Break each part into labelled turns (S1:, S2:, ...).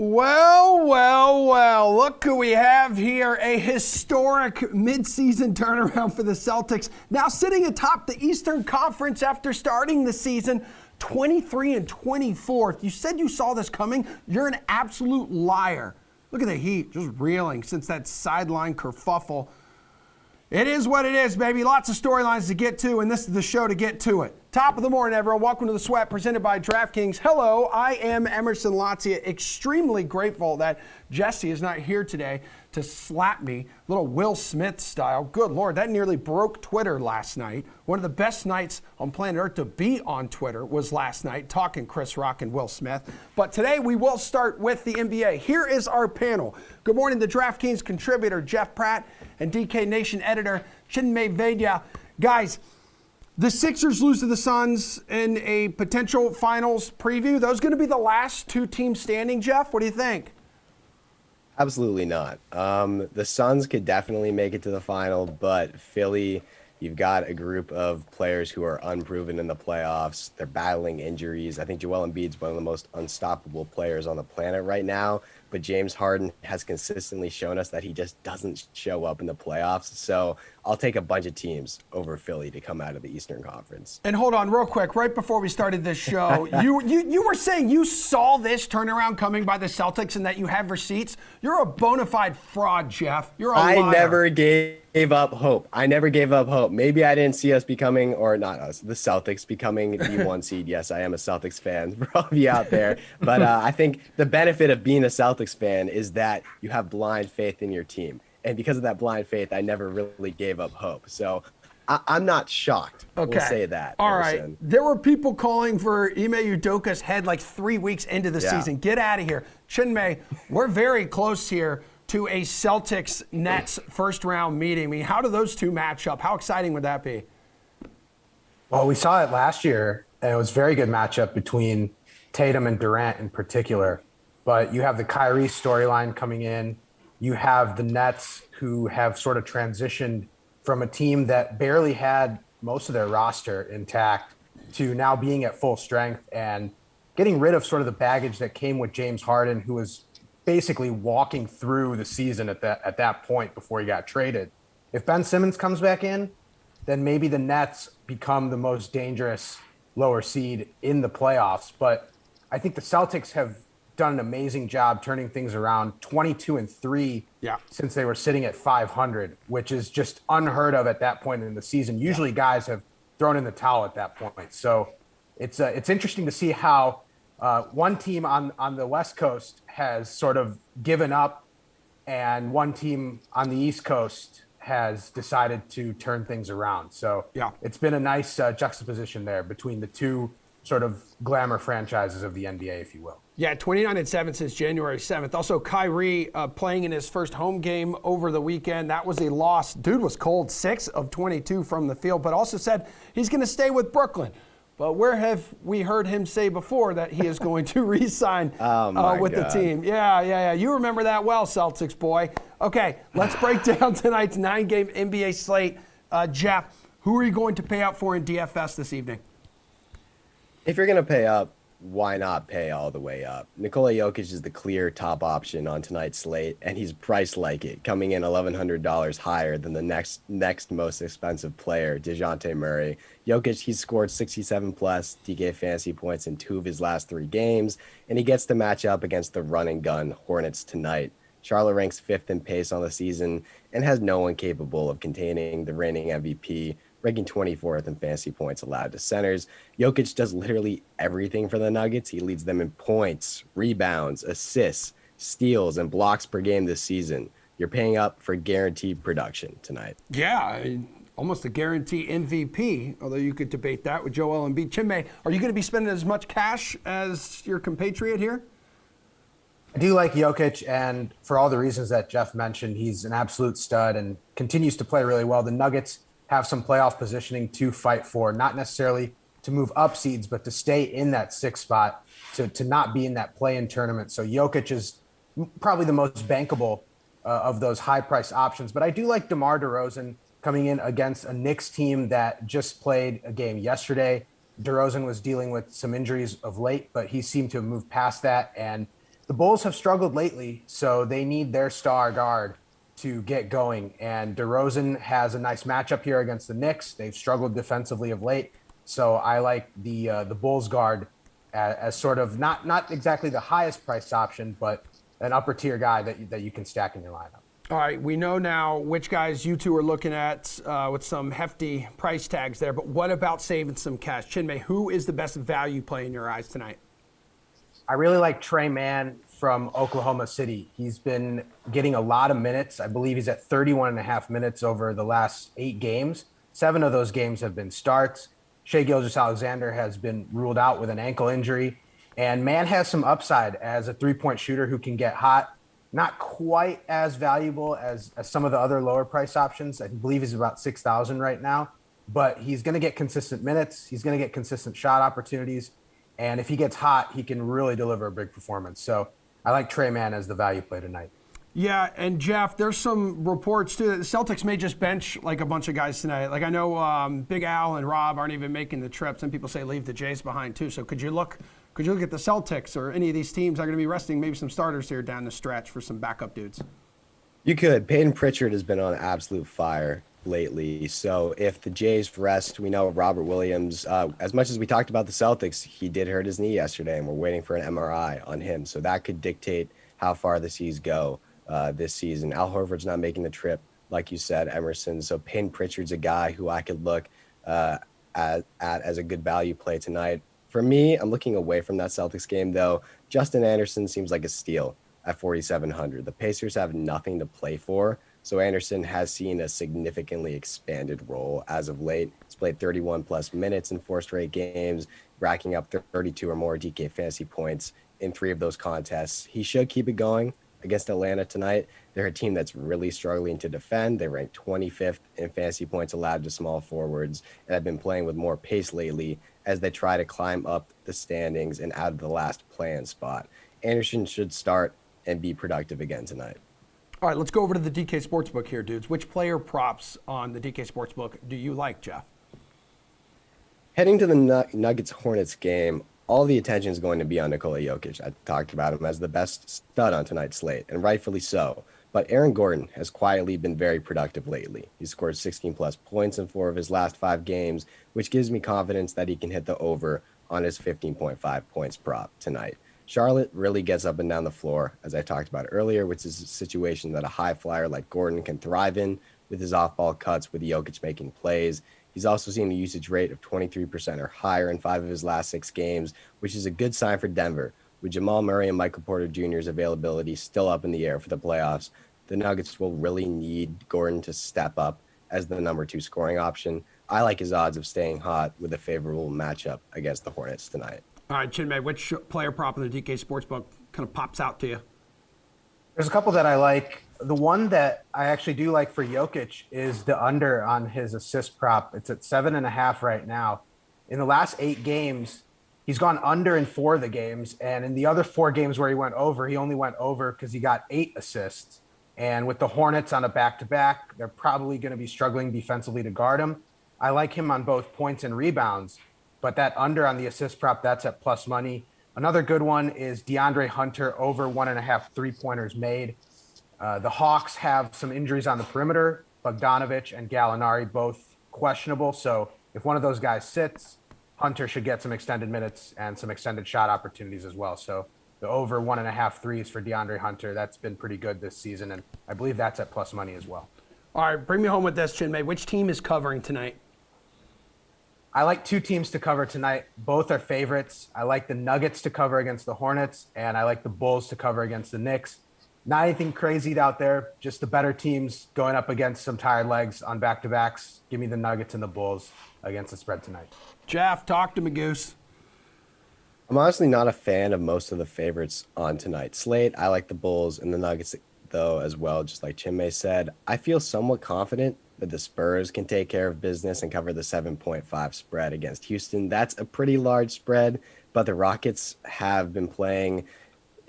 S1: Well, well, well, look who we have here. A historic midseason turnaround for the Celtics. Now sitting atop the Eastern Conference after starting the season 23-24. If you said you saw this coming, you're an absolute liar. Look at the Heat just reeling since that sideline kerfuffle. It is what it is, baby. Lots of storylines to get to, and this is the show to get to it. Top of the morning, everyone. Welcome to The Sweat, presented by DraftKings. Hello, I am Emerson Latzia. Extremely grateful that Jesse is not here today to slap me, little Will Smith style. Good Lord, that nearly broke Twitter last night. One of the best nights on planet Earth to be on Twitter was last night, talking Chris Rock and Will Smith. But today we will start with the NBA. Here is our panel. Good morning to DraftKings contributor Jeff Pratt and DK Nation editor Chinmay Vaidya. Guys, the Sixers lose to the Suns in a potential finals preview. Those going to be the last two teams standing, Jeff? What do you think?
S2: Absolutely not. The Suns could definitely make it to the final, but Philly, you've got a group of players who are unproven in the playoffs. They're battling injuries. I think Joel Embiid's one of the most unstoppable players on the planet right now, but James Harden has consistently shown us that he just doesn't show up in the playoffs. So I'll take a bunch of teams over Philly to come out of the Eastern Conference.
S1: And hold on real quick, right before we started this show, you were saying you saw this turnaround coming by the Celtics and that you have receipts. You're a bona fide fraud, Jeff. You're a liar.
S2: I never gave up hope. Maybe I didn't see us becoming, or not us, the Celtics becoming the one seed. Yes, I am a Celtics fan for all of you out there. But I think the benefit of being a Celtics fan is that you have blind faith in your team. And because of that blind faith, I never really gave up hope. So I'm not shocked.
S1: Okay.
S2: We'll say that.
S1: All right. There were people calling for Ime Udoka's head like 3 weeks into the season. Get out of here. Chinmay, we're very close here to a Celtics-Nets first-round meeting. I mean, how do those two match up? How exciting would that be?
S3: Well, we saw it last year, and it was a very good matchup between Tatum and Durant in particular. But you have the Kyrie storyline coming in. You have the Nets, who have sort of transitioned from a team that barely had most of their roster intact to now being at full strength and getting rid of sort of the baggage that came with James Harden, who was basically walking through the season at that point before he got traded. If Ben Simmons comes back in, then maybe the Nets become the most dangerous lower seed in the playoffs. But I think the Celtics have done an amazing job turning things around, 22-3 since they were sitting at 500, which is just unheard of at that point in the season. Usually guys have thrown in the towel at that point. So it's interesting to see how one team on the West Coast has sort of given up and one team on the East Coast has decided to turn things around. So it's been a nice juxtaposition there between the two sort of glamour franchises of the NBA, if you will.
S1: Yeah, 29-7 since January 7th. Also, Kyrie playing in his first home game over the weekend. That was a loss. Dude was cold, 6 of 22 from the field, but also said he's going to stay with Brooklyn. But where have we heard him say before that he is going to re-sign with the team? Yeah. You remember that well, Celtics boy. Okay, let's break down tonight's 9-game NBA slate. Jeff, who are you going to pay out for in DFS this evening?
S2: If you're going to pay up, why not pay all the way up? Nikola Jokic is the clear top option on tonight's slate, and he's priced like it, coming in $1,100 higher than the next most expensive player, DeJounte Murray. Jokic, he's scored 67-plus DK fantasy points in 2 of his last 3 games, and he gets to match up against the run-and-gun Hornets tonight. Charlotte ranks 5th in pace on the season and has no one capable of containing the reigning MVP, ranking 24th in fantasy points allowed to centers. Jokic does literally everything for the Nuggets. He leads them in points, rebounds, assists, steals, and blocks per game this season. You're paying up for guaranteed production tonight.
S1: Yeah, almost a guarantee MVP, although you could debate that with Joel Embiid. Chinmay, are you going to be spending as much cash as your compatriot here?
S3: I do like Jokic, and for all the reasons that Jeff mentioned, he's an absolute stud and continues to play really well. The Nuggets have some playoff positioning to fight for, not necessarily to move up seeds, but to stay in that 6th spot, to not be in that play-in tournament. So Jokic is probably the most bankable of those high-price options. But I do like DeMar DeRozan coming in against a Knicks team that just played a game yesterday. DeRozan was dealing with some injuries of late, but he seemed to have moved past that. And the Bulls have struggled lately, so they need their star guard to get going. And DeRozan has a nice matchup here against the Knicks. They've struggled defensively of late, so I like the Bulls guard as sort of not exactly the highest priced option, but an upper tier guy that you can stack in your lineup.
S1: All right, we know now which guys you two are looking at with some hefty price tags there, but what about saving some cash? Chinmay, who is the best value play in your eyes tonight?
S3: I really like Trey Mann from Oklahoma City. He's been getting a lot of minutes. I believe he's at 31 and a half minutes over the last 8 games. 7 of those games have been starts. Shai Gilgeous-Alexander has been ruled out with an ankle injury. And Mann has some upside as a three-point shooter who can get hot. Not quite as valuable as some of the other lower price options. I believe he's about 6,000 right now, but he's going to get consistent minutes. He's going to get consistent shot opportunities. And if he gets hot, he can really deliver a big performance. So I like Trey Mann as the value play tonight.
S1: Yeah, and Jeff, there's some reports too that the Celtics may just bench like a bunch of guys tonight. Like I know Big Al and Rob aren't even making the trip. Some people say leave the Jays behind too. So could you look at the Celtics or any of these teams that are going to be resting maybe some starters here down the stretch for some backup dudes?
S2: You could. Peyton Pritchard has been on absolute fire lately. So if the Jays rest, we know Robert Williams, as much as we talked about the Celtics, he did hurt his knee yesterday, and we're waiting for an MRI on him. So that could dictate how far the C's go this season. Al Horford's not making the trip, like you said, Emerson. So Peyton Pritchard's a guy who I could look at as a good value play tonight. For me, I'm looking away from that Celtics game, though. Justin Anderson seems like a steal at 4,700. The Pacers have nothing to play for, so Anderson has seen a significantly expanded role as of late. He's played 31-plus minutes in 4 straight games, racking up 32 or more DK fantasy points in 3 of those contests. He should keep it going against Atlanta tonight. They're a team that's really struggling to defend. They rank 25th in fantasy points allowed to small forwards and have been playing with more pace lately as they try to climb up the standings and out of the last play-in spot. Anderson should start and be productive again tonight.
S1: All right, let's go over to the DK Sportsbook here, dudes. Which player props on the DK Sportsbook do you like, Jeff?
S2: Heading to the Nuggets-Hornets game, all the attention is going to be on Nikola Jokic. I talked about him as the best stud on tonight's slate, and rightfully so. But Aaron Gordon has quietly been very productive lately. He scored 16-plus points in 4 of his last 5 games, which gives me confidence that he can hit the over on his 15.5 points prop tonight. Charlotte really gets up and down the floor, as I talked about earlier, which is a situation that a high flyer like Gordon can thrive in with his off-ball cuts with Jokic making plays. He's also seen a usage rate of 23% or higher in 5 of his last 6 games, which is a good sign for Denver. With Jamal Murray and Michael Porter Jr.'s availability still up in the air for the playoffs, the Nuggets will really need Gordon to step up as the number 2 scoring option. I like his odds of staying hot with a favorable matchup against the Hornets tonight.
S1: All right, Chinmay, which player prop in the DK Sportsbook kind of pops out to you?
S3: There's a couple that I like. The one that I actually do like for Jokic is the under on his assist prop. It's at 7.5 right now. In the last 8 games, he's gone under in 4 of the games. And in the other 4 games where he went over, he only went over because he got 8 assists. And with the Hornets on a back-to-back, they're probably going to be struggling defensively to guard him. I like him on both points and rebounds, but that under on the assist prop, that's at plus money. Another good one is DeAndre Hunter over 1.5 3-pointers made. The Hawks have some injuries on the perimeter. Bogdanovich and Gallinari both questionable. So if one of those guys sits, Hunter should get some extended minutes and some extended shot opportunities as well. So the over 1.5 threes for DeAndre Hunter, that's been pretty good this season. And I believe that's at plus money as well.
S1: All right, bring me home with this, Chinmay. Which team is covering tonight?
S3: I like 2 teams to cover tonight. Both are favorites. I like the Nuggets to cover against the Hornets, and I like the Bulls to cover against the Knicks. Not anything crazy out there, just the better teams going up against some tired legs on back-to-backs. Give me the Nuggets and the Bulls against the spread tonight.
S1: Jeff, talk to me, Goose.
S2: I'm honestly not a fan of most of the favorites on tonight's slate. I like the Bulls and the Nuggets, though, as well, just like Chinmay said. I feel somewhat confident that the Spurs can take care of business and cover the 7.5 spread against Houston. That's a pretty large spread, but the Rockets have been playing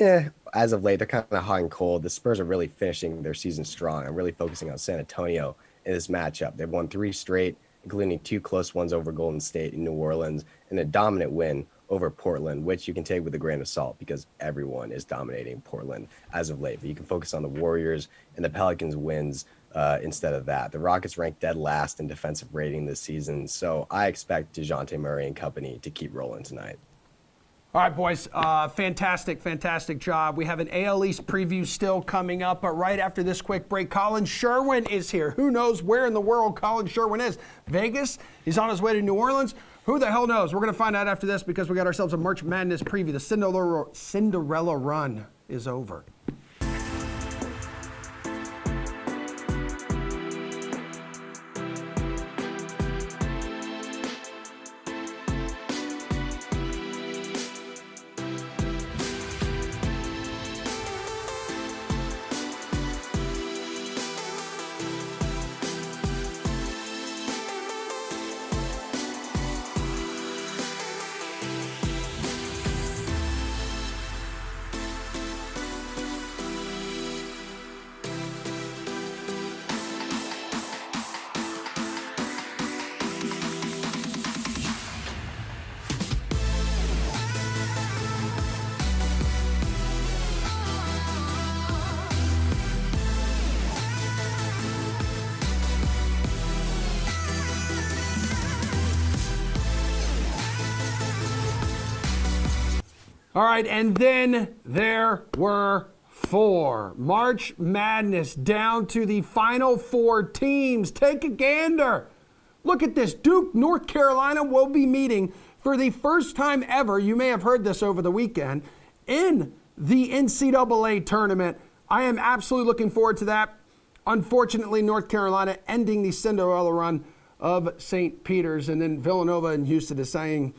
S2: as of late. They're kind of hot and cold. The Spurs are really finishing their season strong. I'm really focusing on San Antonio in this matchup. They've won 3 straight, including 2 close ones over Golden State and New Orleans, and a dominant win over Portland, which you can take with a grain of salt because everyone is dominating Portland as of late. But you can focus on the Warriors and the Pelicans wins instead of that. The Rockets ranked dead last in defensive rating this season, so I expect DeJounte Murray and company to keep rolling tonight.
S1: All right, boys. Fantastic job. We have an AL East preview still coming up, but right after this quick break, Colin Sherwin is here. Who knows where in the world Colin Sherwin is? Vegas? He's on his way to New Orleans? Who the hell knows? We're going to find out after this because we got ourselves a March Madness preview. The Cinderella run is over. All right, and then there were four. March Madness down to the final four teams. Take a gander. Look at this. Duke, North Carolina will be meeting for the first time ever. You may have heard this over the weekend in the NCAA tournament. I am absolutely looking forward to that. Unfortunately, North Carolina ending the Cinderella run of St. Peter's, and then Villanova and Houston deciding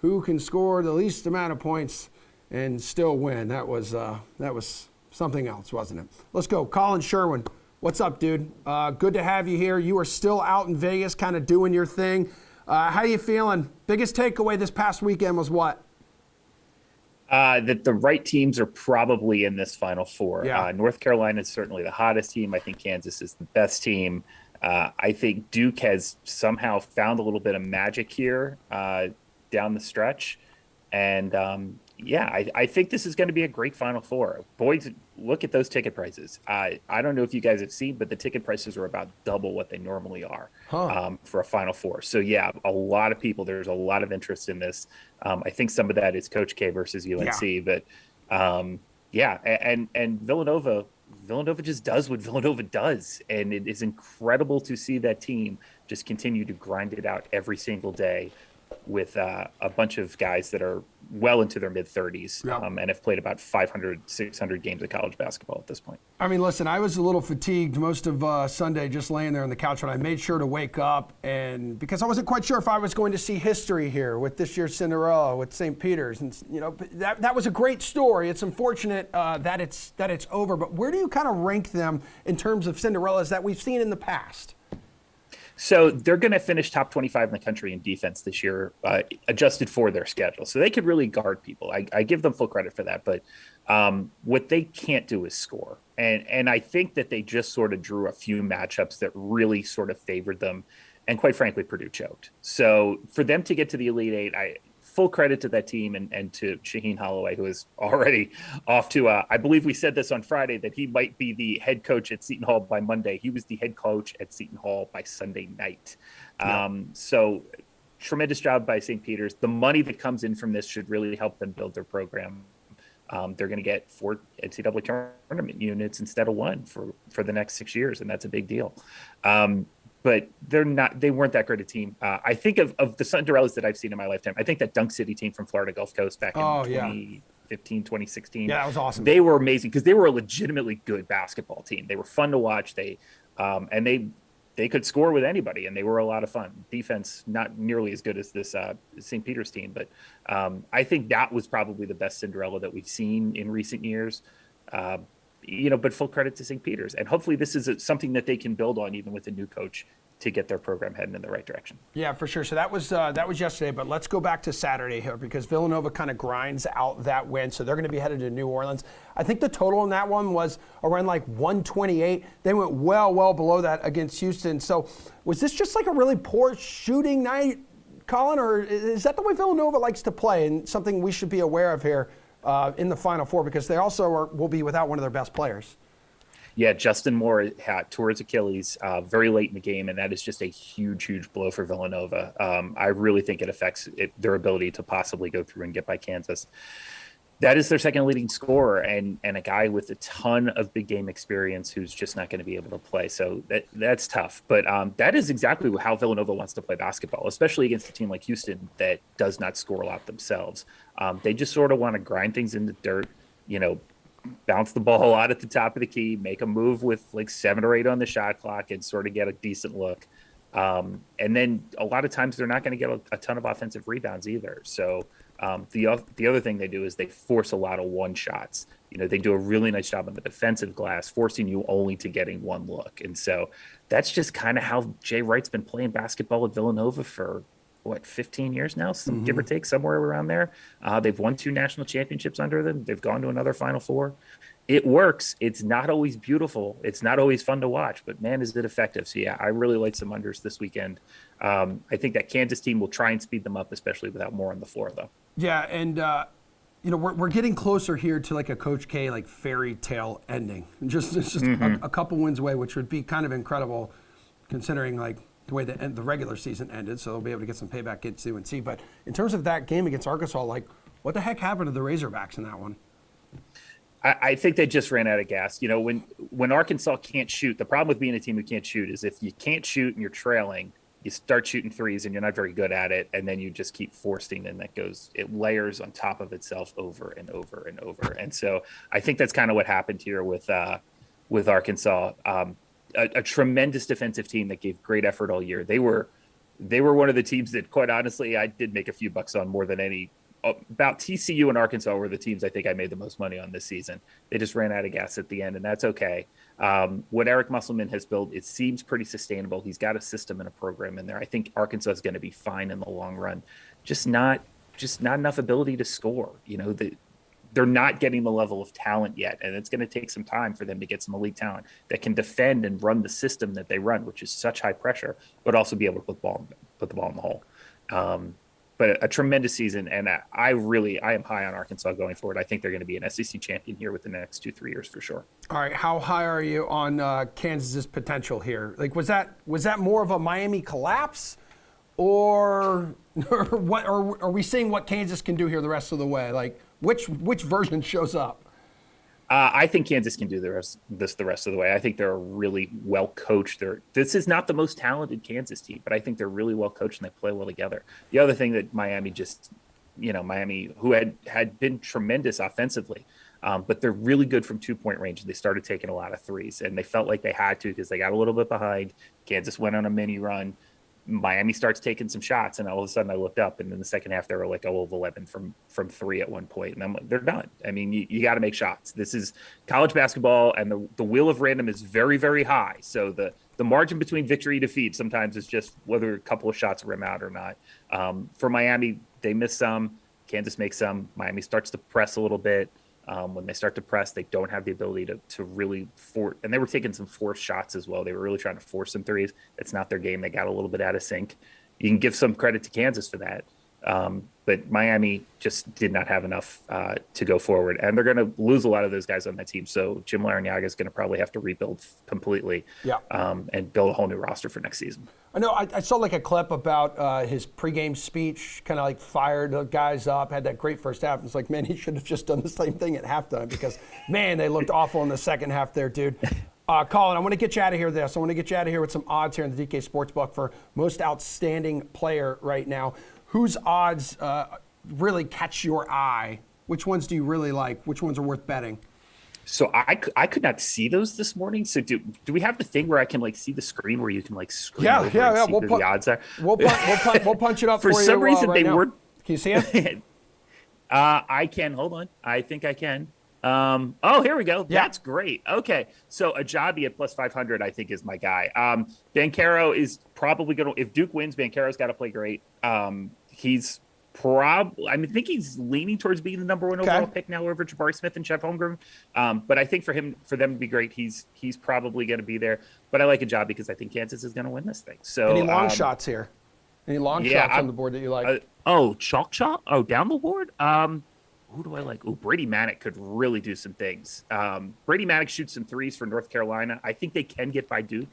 S1: who can score the least amount of points and still win. That was something else, wasn't it? Let's go. Colin Sherwin, what's up, dude? Good to have you here. You are still out in Vegas kind of doing your thing. How you feeling? Biggest takeaway this past weekend was what?
S4: That the right teams are probably in this Final Four.
S1: Yeah.
S4: North Carolina is certainly the hottest team. I think Kansas is the best team. I think Duke has somehow found a little bit of magic here down the stretch. And I think this is going to be a great Final Four. Boys, look at those ticket prices. I don't know if you guys have seen, but the ticket prices are about double what they normally are for a Final Four. So, yeah, a lot of people, there's a lot of interest in this. I think some of that is Coach K versus UNC. Yeah. But, and Villanova just does what Villanova does. And it is incredible to see that team just continue to grind it out every single day with a bunch of guys that are well into their mid-30s and have played about 500, 600 games of college basketball at this point.
S1: I mean, listen, I was a little fatigued most of Sunday just laying there on the couch, but I made sure to wake up, and because I wasn't quite sure if I was going to see history here with this year's Cinderella with St. Peter's. And, you know, that was a great story. It's unfortunate that it's over, but where do you kind of rank them in terms of Cinderellas that we've seen in the past?
S4: So they're going to finish top 25 in the country in defense this year, adjusted for their schedule. So they could really guard people. I give them full credit for that. But what they can't do is score. And I think that they just sort of drew a few matchups that really sort of favored them. And quite frankly, Purdue choked. So for them to get to the Elite Eight, full credit to that team and to Shaheen Holloway, who is already off to I believe we said this on Friday, that he might be the head coach at Seton Hall by Monday. He was the head coach at Seton Hall by Sunday night. So tremendous job by St. Peter's. The money that comes in from this should really help them build their program. They're going to get 4 NCAA tournament units instead of 1 for the next 6 years, and that's a big deal. But they weren't that great a team. I think of the Cinderellas that I've seen in my lifetime, I think that Dunk City team from Florida Gulf Coast back in 2015, 2016.
S1: Yeah, that was awesome.
S4: They were amazing because they were a legitimately good basketball team. They were fun to watch. They could score with anybody, and they were a lot of fun. Defense, not nearly as good as this St. Peter's team, but I think that was probably the best Cinderella that we've seen in recent years. But full credit to St. Peter's. And hopefully this is something that they can build on even with a new coach to get their program heading in the right direction.
S1: Yeah, for sure. So that was yesterday, but let's go back to Saturday here because Villanova kind of grinds out that win. So they're going to be headed to New Orleans. I think the total in that one was around like 128. They went well below that against Houston. So was this just like a really poor shooting night? Colin, or is that the way Villanova likes to play, and something we should be aware of here in the Final Four, because they also will be without one of their best players?
S4: Yeah, Justin Moore tore his Achilles very late in the game, and that is just a huge, huge blow for Villanova. I really think it affects their ability to possibly go through and get by Kansas. That is their second leading scorer, and a guy with a ton of big game experience who's just not going to be able to play. So that's tough. But that is exactly how Villanova wants to play basketball, especially against a team like Houston that does not score a lot themselves. They just sort of want to grind things in the dirt, bounce the ball out at the top of the key, make a move with like 7 or 8 on the shot clock, and sort of get a decent look. And then a lot of times they're not going to get a ton of offensive rebounds either. So the other thing they do is they force a lot of one shots. They do a really nice job on the defensive glass, forcing you only to getting one look. And so that's just kind of how Jay Wright's been playing basketball at Villanova for 15 years now, give or take, somewhere around there. They've won 2 national championships under them. They've gone to another Final Four. It works. It's not always beautiful. It's not always fun to watch, but man, is it effective. So yeah, I really like some unders this weekend. I think that Kansas team will try and speed them up, especially without Moore on the floor, though.
S1: Yeah, and we're getting closer here to like a Coach K like fairy tale ending. Just a couple wins away, which would be kind of incredible, considering like the way the regular season ended. So they'll be able to get some payback against UNC. But in terms of that game against Arkansas, like what the heck happened to the Razorbacks in that one?
S4: I think they just ran out of gas. When Arkansas can't shoot, the problem with being a team who can't shoot is if you can't shoot and you're trailing, you start shooting threes and you're not very good at it, and then you just keep forcing, and it layers on top of itself over and over and over. And so I think that's kind of what happened here with Arkansas. A tremendous defensive team that gave great effort all year. They were one of the teams that, quite honestly, I did make a few bucks on more than any. About TCU and Arkansas were the teams I think I made the most money on this season. They just ran out of gas at the end, and that's okay. What Eric Musselman has built, it seems pretty sustainable. He's got a system and a program in there. I think Arkansas is going to be fine in the long run. Just not enough ability to score. They're not getting the level of talent yet, and it's going to take some time for them to get some elite talent that can defend and run the system that they run, which is such high pressure, but also be able to put the ball in the hole. But a tremendous season, and I am high on Arkansas going forward. I think they're going to be an SEC champion here within the next 2-3 years for sure.
S1: All right, how high are you on Kansas's potential here? Like, was that more of a Miami collapse, or what? Or are we seeing what Kansas can do here the rest of the way? Like, which version shows up?
S4: I think Kansas can do the rest of the way. I think they're a really well coached. This is not the most talented Kansas team, but I think they're really well coached and they play well together. The other thing that Miami who had been tremendous offensively, but they're really good from 2-point range. They started taking a lot of threes, and they felt like they had to because they got a little bit behind. Kansas went on a mini run. Miami starts taking some shots, and all of a sudden I looked up, and in the second half they were like 0 of 11 from 3 at one point, and I'm like, they're done. I mean, you got to make shots. This is college basketball, and the wheel of random is very, very high. So the margin between victory and defeat sometimes is just whether a couple of shots rim out or not. For Miami, they miss some. Kansas makes some. Miami starts to press a little bit. When they start to press, they don't have the ability to really force. And they were taking some forced shots as well. They were really trying to force some threes. It's not their game. They got a little bit out of sync. You can give some credit to Kansas for that. But Miami just did not have enough to go forward. And they're going to lose a lot of those guys on that team. So Jim Larrañaga is going to probably have to rebuild completely and build a whole new roster for next season.
S1: I know I saw like a clip about his pregame speech, kind of like fired the guys up, had that great first half. It's like, man, he should have just done the same thing at halftime because, man, they looked awful in the second half there, dude. Colin, I want to get you out of here I want to get you out of here with some odds here in the DK Sportsbook for most outstanding player right now. Whose odds really catch your eye? Which ones do you really like? Which ones are worth betting?
S4: So I could not see those this morning. So do we have the thing where I can like see the screen where you can like screen over and see who the odds are? We'll
S1: punch it up for you.
S4: For some reason
S1: right
S4: they
S1: now.
S4: were.
S1: Can you see it?
S4: I can. Hold on. I think I can. Oh, here we go.
S1: Yeah.
S4: That's great. Okay. So Ajabi at plus 500, I think, is my guy. Banchero is probably going to, if Duke wins, Banchero's got to play great. He's I think he's leaning towards being the number 1 overall pick now over Jabari Smith and Chet Holmgren. But I think for them to be great, he's probably going to be there. But I like Ajabi because I think Kansas is going to win this thing. So
S1: any long shots here? Any long shots on the board that you like?
S4: Chalk. Oh, down the board. Who do I like? Oh, Brady Manick could really do some things. Brady Manick shoots some threes for North Carolina. I think they can get by Duke.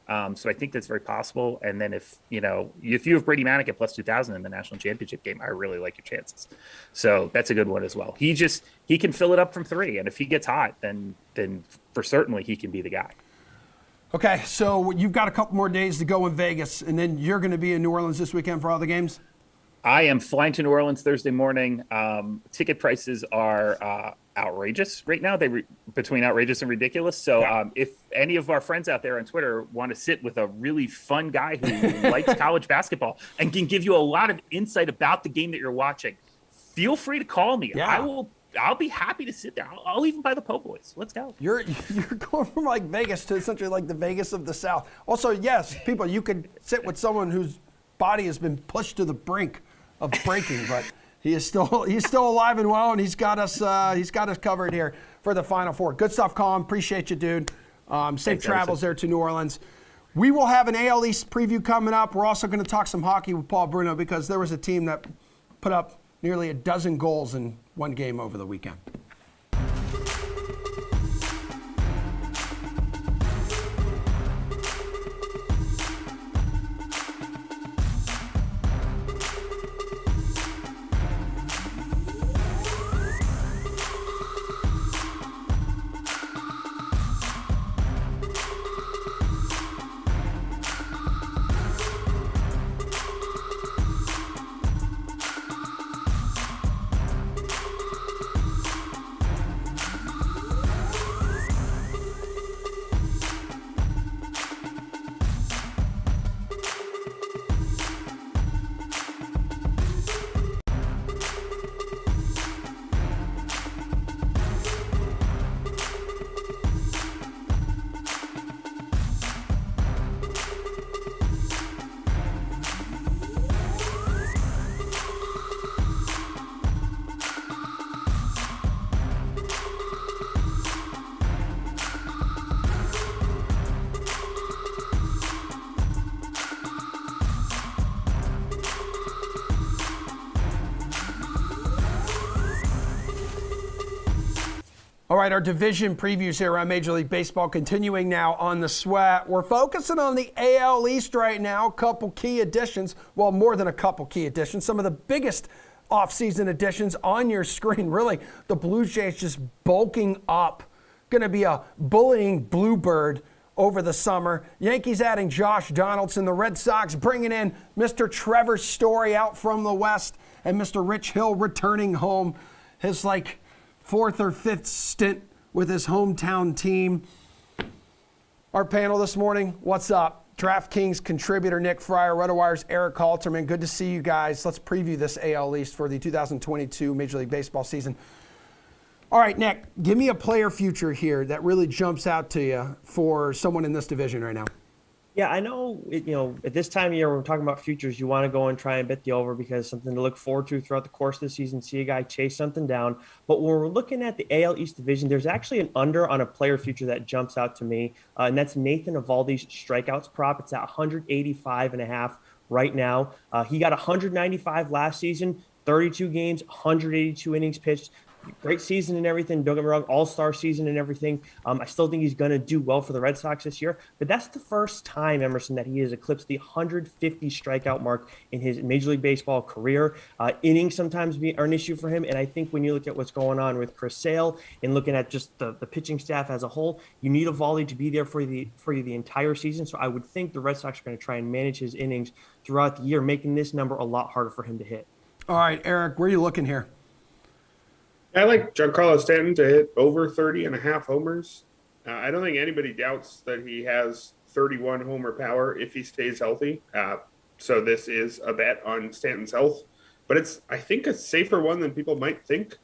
S4: So I think that's very possible. And then if you have Brady Manick at plus 2,000 in the national championship game, I really like your chances. So that's a good one as well. He can fill it up from three. And if he gets hot, then for certainly he can be the guy.
S1: Okay, so you've got a couple more days to go in Vegas, and then you're going to be in New Orleans this weekend for all the games?
S4: I am flying to New Orleans Thursday morning. Ticket prices are outrageous right now. Between outrageous and ridiculous. So if any of our friends out there on Twitter want to sit with a really fun guy who likes college basketball and can give you a lot of insight about the game that you're watching, feel free to call me.
S1: Yeah.
S4: I'll be happy to sit there. I'll even buy the po' boys. Let's go.
S1: You're going from like Vegas to essentially like the Vegas of the South. Also, yes, people, you could sit with someone whose body has been pushed to the brink of breaking, but he's still alive and well, and he's got us covered here for the Final Four. Good stuff, Colin. Appreciate you, dude. Safe travels there to New Orleans. We will have an AL East preview coming up. We're also going to talk some hockey with Paul Bruno because there was a team that put up nearly a dozen goals in one game over the weekend. All right, our division previews here around Major League Baseball continuing now on the Sweat. We're focusing on the AL East right now. A couple key additions. Well, more than a couple key additions. Some of the biggest offseason additions on your screen. Really, the Blue Jays just bulking up. Going to be a bullying bluebird over the summer. Yankees adding Josh Donaldson. The Red Sox bringing in Mr. Trevor Story out from the West. And Mr. Rich Hill returning home. His fourth or fifth stint with his hometown team. Our panel this morning, what's up? DraftKings contributor Nick Fryer, RotoWire's Eric Halterman. Good to see you guys. Let's preview this AL East for the 2022 Major League Baseball season. All right, Nick, give me a player future here that really jumps out to you for someone in this division right now.
S5: Yeah, I know, at this time of year, when we're talking about futures, you want to go and try and bet the over because something to look forward to throughout the course of the season, see a guy chase something down. But when we're looking at the AL East division, there's actually an under on a player future that jumps out to me, and that's Nathan Eovaldi's strikeouts prop. It's at 185.5 right now. He got 195 last season, 32 games, 182 innings pitched. Great season and everything. Don't get me wrong, all-star season and everything. I still think he's going to do well for the Red Sox this year. But that's the first time, Emerson, that he has eclipsed the 150 strikeout mark in his Major League Baseball career. Innings sometimes are an issue for him. And I think when you look at what's going on with Chris Sale and looking at just the pitching staff as a whole, you need Eovaldi to be there for you the entire season. So I would think the Red Sox are going to try and manage his innings throughout the year, making this number a lot harder for him to hit.
S1: All right, Eric, where are you looking here?
S6: I like Giancarlo Stanton to hit over 30.5 homers. I don't think anybody doubts that he has 31 homer power if he stays healthy. So this is a bet on Stanton's health. But it's, I think, a safer one than people might think.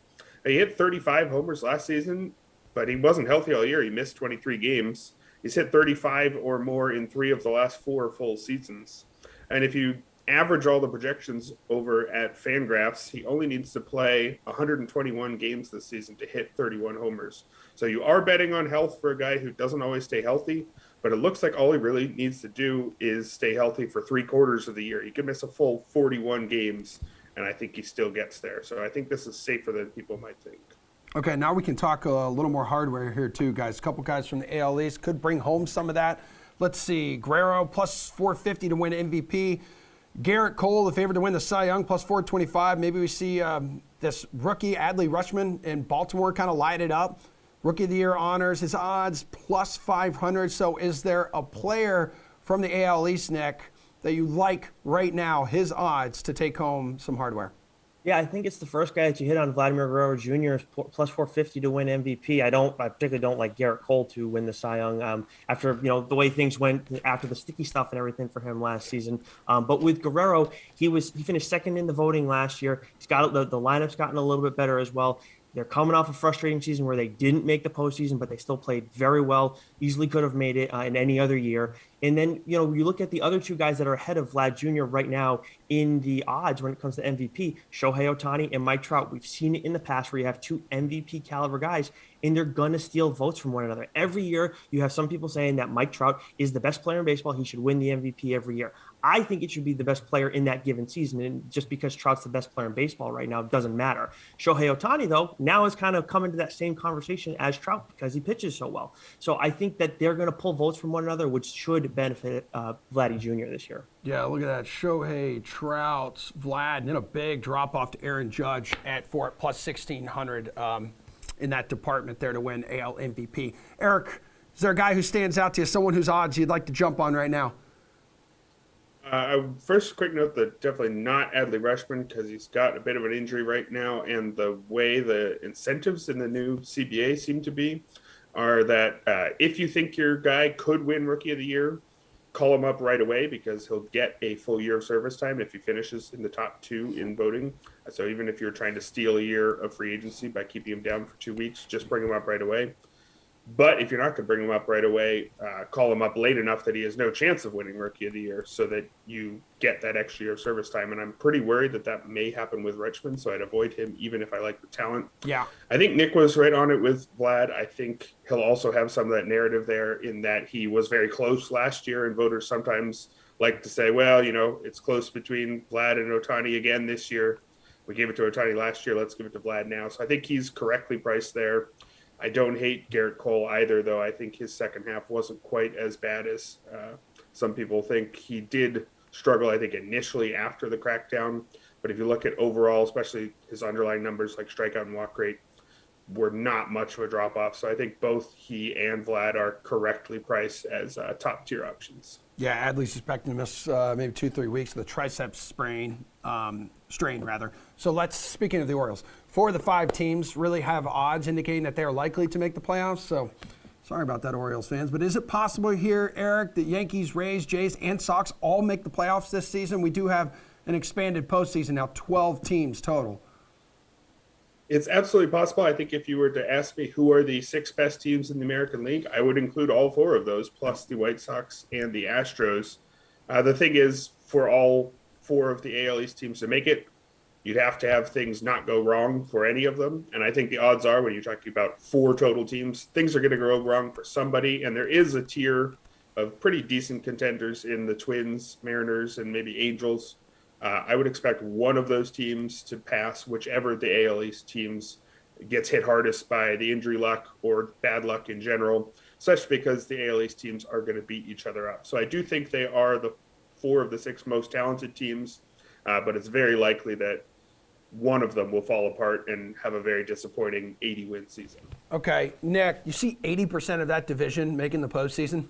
S6: He hit 35 homers last season, but he wasn't healthy all year. He missed 23 games. He's hit 35 or more in 3 of the last 4 full seasons. And if you average all the projections over at Fangraphs, he only needs to play 121 games this season to hit 31 homers. So you are betting on health for a guy who doesn't always stay healthy, but it looks like all he really needs to do is stay healthy for 3/4 of the year. He could miss a full 41 games, and I think he still gets there. So I think this is safer than people might think.
S1: Okay, now we can talk a little more hardware here too, guys. A couple guys from the AL East could bring home some of that. Let's see, Guerrero plus 450 to win MVP. Garrett Cole, the favorite to win the Cy Young, plus 425. Maybe we see this rookie, Adley Rutschman, in Baltimore kind of light it up. Rookie of the Year honors, his odds plus 500. So is there a player from the AL East, Nick, that you like right now, his odds to take home some hardware?
S5: Yeah, I think it's the first guy that you hit on, Vladimir Guerrero Jr. is plus 450 to win MVP. I particularly don't like Garrett Cole to win the Cy Young after the way things went after the sticky stuff and everything for him last season. But with Guerrero, he finished second in the voting last year. He's got the lineup's gotten a little bit better as well. They're coming off a frustrating season where they didn't make the postseason, but they still played very well. Easily could have made it in any other year. And then, you look at the other two guys that are ahead of Vlad Jr. right now in the odds when it comes to MVP, Shohei Ohtani and Mike Trout. We've seen it in the past where you have two MVP caliber guys, and they're going to steal votes from one another. Every year, you have some people saying that Mike Trout is the best player in baseball. He should win the MVP every year. I think it should be the best player in that given season. And just because Trout's the best player in baseball right now doesn't matter. Shohei Ohtani, though, now is kind of coming to that same conversation as Trout because he pitches so well. So I think that they're going to pull votes from one another, which should benefit Vladdy Jr. this year.
S1: Yeah, look at that. Shohei, Trout, Vlad, and then a big drop off to Aaron Judge at plus 1,600 in that department there to win AL MVP. Eric, is there a guy who stands out to you, someone whose odds you'd like to jump on right now?
S6: First, quick note that definitely not Adley Rutschman because he's got a bit of an injury right now, and the way the incentives in the new CBA seem to be are that if you think your guy could win Rookie of the Year, call him up right away because he'll get a full year of service time if he finishes in the top 2 in voting. So even if you're trying to steal a year of free agency by keeping him down for 2 weeks, just bring him up right away. But if you're not going to bring him up right away, call him up late enough that he has no chance of winning Rookie of the Year so that you get that extra year of service time. And I'm pretty worried that may happen with Rutschman, so I'd avoid him even if I like the talent.
S1: Yeah.
S6: I think Nick was right on it with Vlad. I think he'll also have some of that narrative there in that he was very close last year, and voters sometimes like to say, well, it's close between Vlad and Ohtani again this year. We gave it to Ohtani last year. Let's give it to Vlad now. So I think he's correctly priced there. I don't hate Garrett Cole either, though. I think his second half wasn't quite as bad as some people think. He did struggle, I think, initially after the crackdown. But if you look at overall, especially his underlying numbers like strikeout and walk rate, were not much of a drop-off. So I think both he and Vlad are correctly priced as top-tier options.
S1: Yeah, Adley's expecting to miss maybe 2-3 weeks with a triceps strain. So speaking of the Orioles, 4 of the 5 teams really have odds indicating that they are likely to make the playoffs. So sorry about that, Orioles fans. But is it possible here, Eric, that Yankees, Rays, Jays, and Sox all make the playoffs this season? We do have an expanded postseason now, 12 teams total.
S6: It's absolutely possible. I think if you were to ask me who are the 6 best teams in the American League, I would include all 4 of those, plus the White Sox and the Astros. The thing is, for all 4 of the AL East teams to make it, you'd have to have things not go wrong for any of them. And I think the odds are when you're talking about 4 total teams, things are going to go wrong for somebody. And there is a tier of pretty decent contenders in the Twins, Mariners, and maybe Angels. I would expect one of those teams to pass whichever the AL East teams gets hit hardest by the injury luck or bad luck in general, especially because the AL East teams are going to beat each other up. So I do think they are the 4 of the 6 most talented teams, but it's very likely that one of them will fall apart and have a very disappointing 80-win season.
S1: Okay, Nick, you see 80% of that division making the postseason?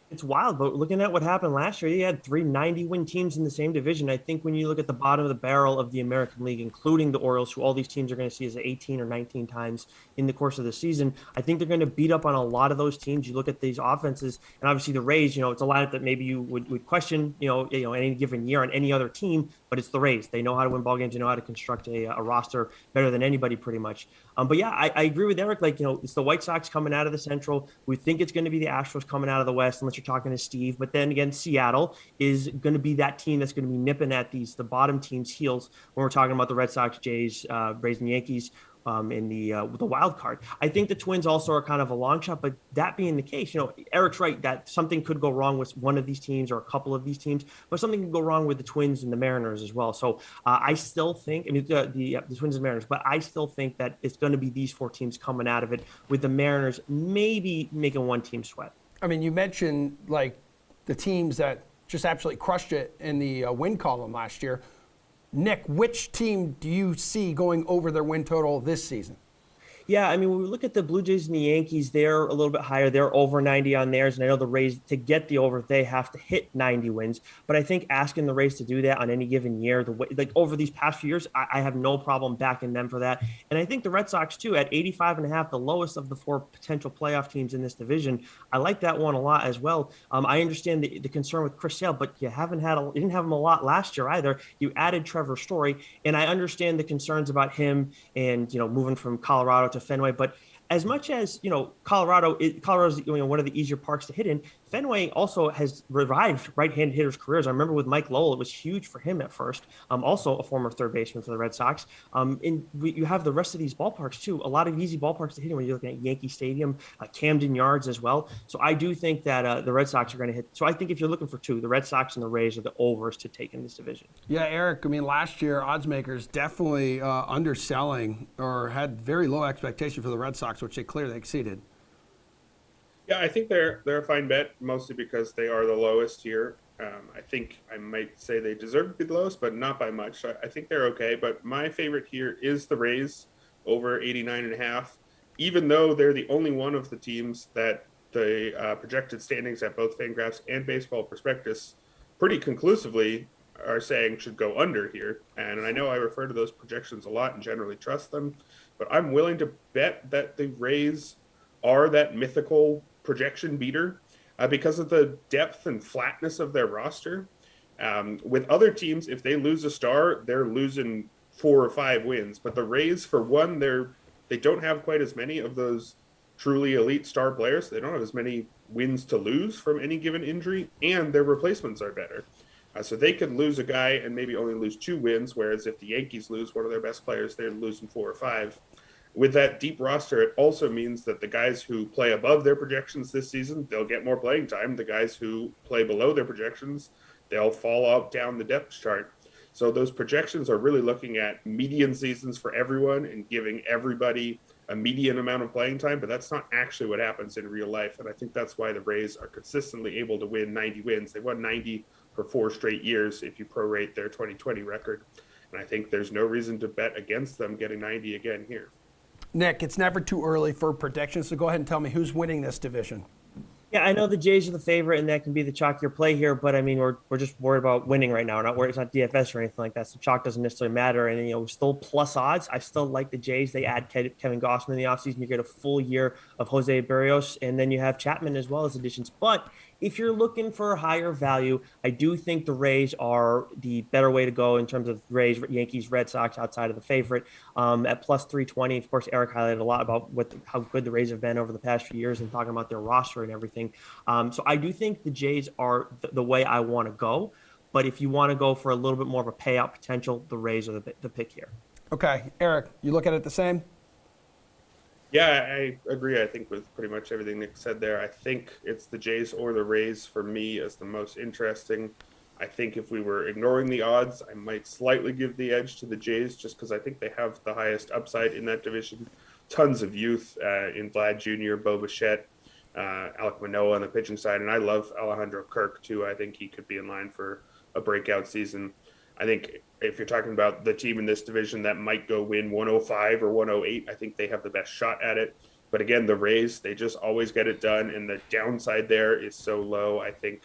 S5: It's wild, but looking at what happened last year, you had 3 90-win teams in the same division. I think when you look at the bottom of the barrel of the American League, including the Orioles, who all these teams are going to see as 18 or 19 times in the course of the season, I think they're going to beat up on a lot of those teams. You look at these offenses, and obviously the Rays, it's a lineup that maybe you would question, any given year on any other team, but it's the Rays. They know how to win ball games. They know how to construct a roster better than anybody pretty much. But yeah, I agree with Eric. Like, it's the White Sox coming out of the Central. We think it's going to be the Astros coming out of the West, unless you're talking to Steve. But then again, Seattle is going to be that team that's going to be nipping at the bottom team's heels when we're talking about the Red Sox, Jays, Braves, and Yankees. In the wild card, I think the Twins also are kind of a long shot. But that being the case, Eric's right that something could go wrong with one of these teams or a couple of these teams, but something could go wrong with the Twins and the Mariners as well. So I still think, the Twins and Mariners, but I still think that it's going to be these 4 teams coming out of it, with the Mariners maybe making one team sweat.
S1: I mean, you mentioned like the teams that just absolutely crushed it in the win column last year. Nick, which team do you see going over their win total this season?
S5: Yeah, I mean, when we look at the Blue Jays and the Yankees, they're a little bit higher. They're over 90 on theirs. And I know the Rays, to get the over, they have to hit 90 wins. But I think asking the Rays to do that on any given year, like over these past few years, I have no problem backing them for that. And I think the Red Sox, too, at 85.5, the lowest of the 4 potential playoff teams in this division. I like that one a lot as well. I understand the concern with Chris Sale, but you didn't have him a lot last year either. You added Trevor Story, and I understand the concerns about him and, moving from Colorado to Fenway, but as much as Colorado's one of the easier parks to hit in, Fenway also has revived right-handed hitters' careers. I remember with Mike Lowell, it was huge for him at first. Also a former third baseman for the Red Sox. You have the rest of these ballparks too. A lot of easy ballparks to hit in when you're looking at Yankee Stadium, Camden Yards as well. So I do think that the Red Sox are going to hit. So I think if you're looking for 2, the Red Sox and the Rays are the overs to take in this division.
S1: Yeah, Eric, I mean, last year, odds makers definitely underselling or had very low expectation for the Red Sox, which they clearly exceeded.
S6: Yeah, I think they're a fine bet, mostly because they are the lowest here. I think I might say they deserve to be the lowest, but not by much. I think they're okay. But my favorite here is the Rays over 89.5, even though they're the only one of the teams that the projected standings at both Fangraphs and Baseball Prospectus pretty conclusively are saying should go under here. And I know I refer to those projections a lot and generally trust them, but I'm willing to bet that the Rays are that mythical projection beater because of the depth and flatness of their roster. With other teams, if they lose a star, they're losing 4 or 5 wins. But the Rays, for one, they don't have quite as many of those truly elite star players. They don't have as many wins to lose from any given injury, and their replacements are better. So they could lose a guy and maybe only lose 2 wins, whereas if the Yankees lose one of their best players, they're losing 4 or 5. With that deep roster, it also means that the guys who play above their projections this season, they'll get more playing time. The guys who play below their projections, they'll fall out down the depth chart. So those projections are really looking at median seasons for everyone and giving everybody a median amount of playing time, but that's not actually what happens in real life. And I think that's why the Rays are consistently able to win 90 wins. They won 90 for 4 straight years if you prorate their 2020 record. And I think there's no reason to bet against them getting 90 again here.
S1: Nick, it's never too early for predictions, so go ahead and tell me who's winning this division.
S5: Yeah, I know the Jays are the favorite, and that can be the chalkier play here. But I mean, we're just worried about winning right now. We're not worried. It's not DFS or anything like that. So chalk doesn't necessarily matter. And still plus odds. I still like the Jays. They add Kevin Gossman in the offseason. You get a full year of Jose Barrios, and then you have Chapman as well as additions. But if you're looking for a higher value, I do think the Rays are the better way to go in terms of Rays, Yankees, Red Sox outside of the favorite at plus 320. Of course, Eric highlighted a lot about how good the Rays have been over the past few years and talking about their roster and everything. So I do think the Jays are the way I want to go. But if you want to go for a little bit more of a payout potential, the Rays are the pick here.
S1: Okay, Eric, you look at it the same?
S6: Yeah, I agree. I think with pretty much everything Nick said there. I think it's the Jays or the Rays for me as the most interesting. I think if we were ignoring the odds, I might slightly give the edge to the Jays just because I think they have the highest upside in that division. Tons of youth in Vlad Jr., Bo Bichette, Alek Manoah on the pitching side, and I love Alejandro Kirk too. I think he could be in line for a breakout season. I think if you're talking about the team in this division that might go win 105 or 108, I think they have the best shot at it. But again, the Rays, they just always get it done, and the downside there is so low. I think